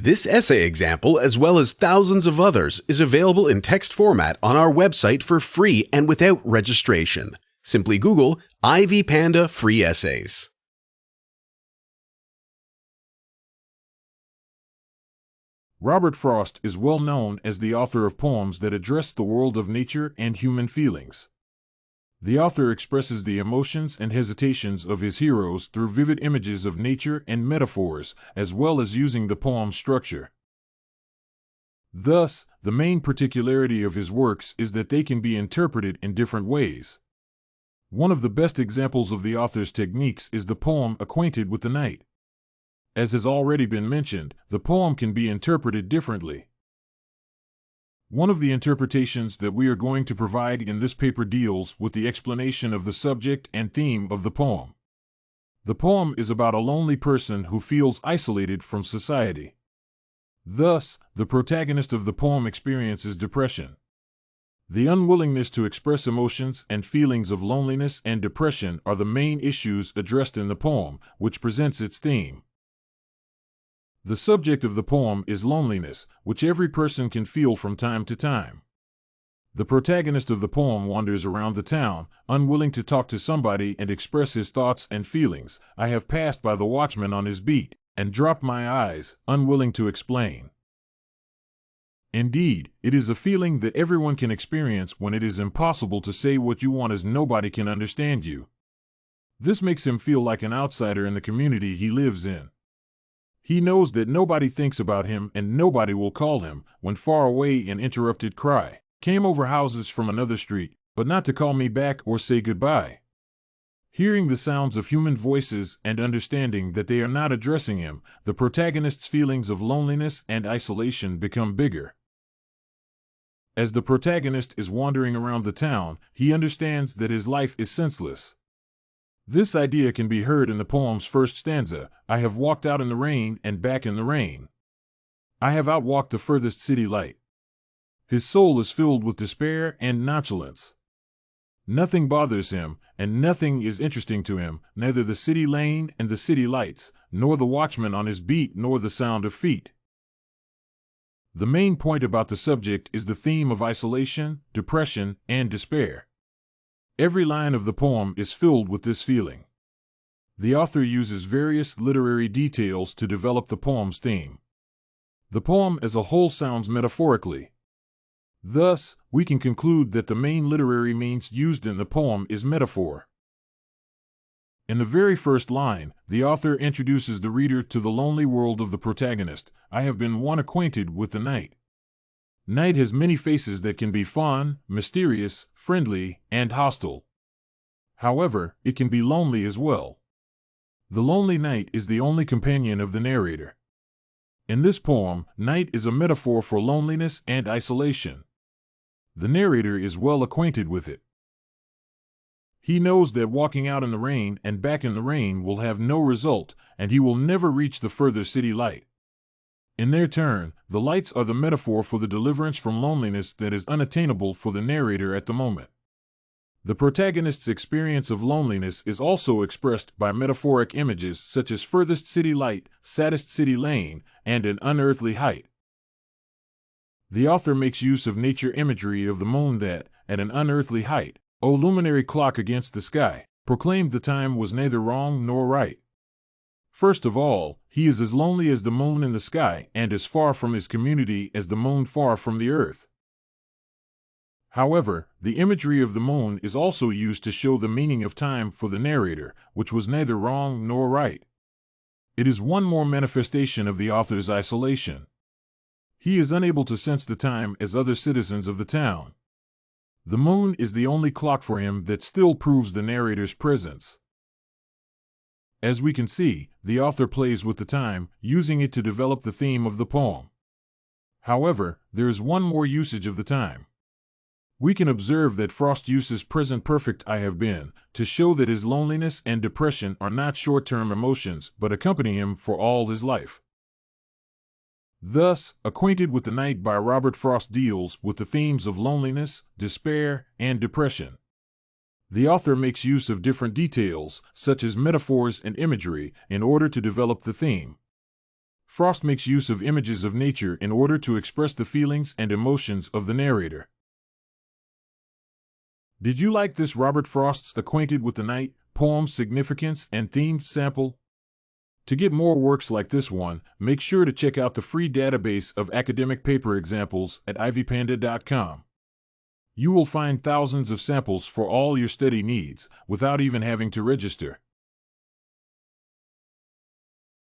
This essay example, as well as thousands of others, is available in text format on our website for free and without registration. Simply Google Ivy Panda Free Essays. Robert Frost is well known as the author of poems that address the world of nature and human feelings. The author expresses the emotions and hesitations of his heroes through vivid images of nature and metaphors, as well as using the poem structure. Thus, the main particularity of his works is that they can be interpreted in different ways. One of the best examples of the author's techniques is the poem Acquainted with the Night. As has already been mentioned, the poem can be interpreted differently. One of the interpretations that we are going to provide in this paper deals with the explanation of the subject and theme of the poem. The poem is about a lonely person who feels isolated from society. Thus, the protagonist of the poem experiences depression. The unwillingness to express emotions and feelings of loneliness and depression are the main issues addressed in the poem, which presents its theme. The subject of the poem is loneliness, which every person can feel from time to time. The protagonist of the poem wanders around the town, unwilling to talk to somebody and express his thoughts and feelings. I have passed by the watchman on his beat, and dropped my eyes, unwilling to explain. Indeed, it is a feeling that everyone can experience when it is impossible to say what you want as nobody can understand you. This makes him feel like an outsider in the community he lives in. He knows that nobody thinks about him and nobody will call him, when far away an interrupted cry came over houses from another street, but not to call me back or say goodbye. Hearing the sounds of human voices and understanding that they are not addressing him, the protagonist's feelings of loneliness and isolation become bigger. As the protagonist is wandering around the town, he understands that his life is senseless. This idea can be heard in the poem's first stanza. I have walked out in the rain and back in the rain. I have outwalked the furthest city light. His soul is filled with despair and nonchalance. Nothing bothers him, and nothing is interesting to him, neither the city lane and the city lights, nor the watchman on his beat, nor the sound of feet. The main point about the subject is the theme of isolation, depression, and despair. Every line of the poem is filled with this feeling. The author uses various literary details to develop the poem's theme. The poem as a whole sounds metaphorically. Thus, we can conclude that the main literary means used in the poem is metaphor. In the very first line, the author introduces the reader to the lonely world of the protagonist. I have been one acquainted with the night. Night has many faces that can be fun, mysterious, friendly, and hostile. However, it can be lonely as well. The lonely night is the only companion of the narrator. In this poem, night is a metaphor for loneliness and isolation. The narrator is well acquainted with it. He knows that walking out in the rain and back in the rain will have no result, and he will never reach the further city light. In their turn, the lights are the metaphor for the deliverance from loneliness that is unattainable for the narrator at the moment. The protagonist's experience of loneliness is also expressed by metaphoric images such as furthest city light, saddest city lane, and an unearthly height. The author makes use of nature imagery of the moon that, at an unearthly height, O luminary clock against the sky, proclaimed the time was neither wrong nor right. First of all, he is as lonely as the moon in the sky and as far from his community as the moon far from the earth. However, the imagery of the moon is also used to show the meaning of time for the narrator, which was neither wrong nor right. It is one more manifestation of the author's isolation. He is unable to sense the time as other citizens of the town. The moon is the only clock for him that still proves the narrator's presence. As we can see, the author plays with the time, using it to develop the theme of the poem. However, there is one more usage of the time. We can observe that Frost uses present perfect I have been to show that his loneliness and depression are not short-term emotions but accompany him for all his life. Thus, Acquainted with the Night by Robert Frost deals with the themes of loneliness, despair, and depression. The author makes use of different details, such as metaphors and imagery, in order to develop the theme. Frost makes use of images of nature in order to express the feelings and emotions of the narrator. Did you like this Robert Frost's Acquainted with the Night, Poem's Significance, and Themed sample? To get more works like this one, make sure to check out the free database of academic paper examples at ivypanda.com. You will find thousands of samples for all your study needs without even having to register.